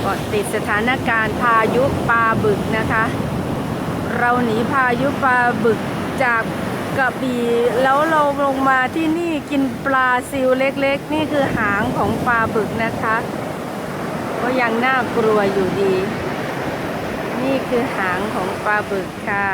าะติดสถานการณ์พายุปลาบึกนะคะ เราหนีพายุปลาบึกจากกระบี่แล้วเราลงมาที่นี่กินปลาซิวเล็กๆนี่คือหางของปลาบึกนะคะก็ยังน่ากลัวอยู่ดีนี่คือหางของปลาบึกค่ะ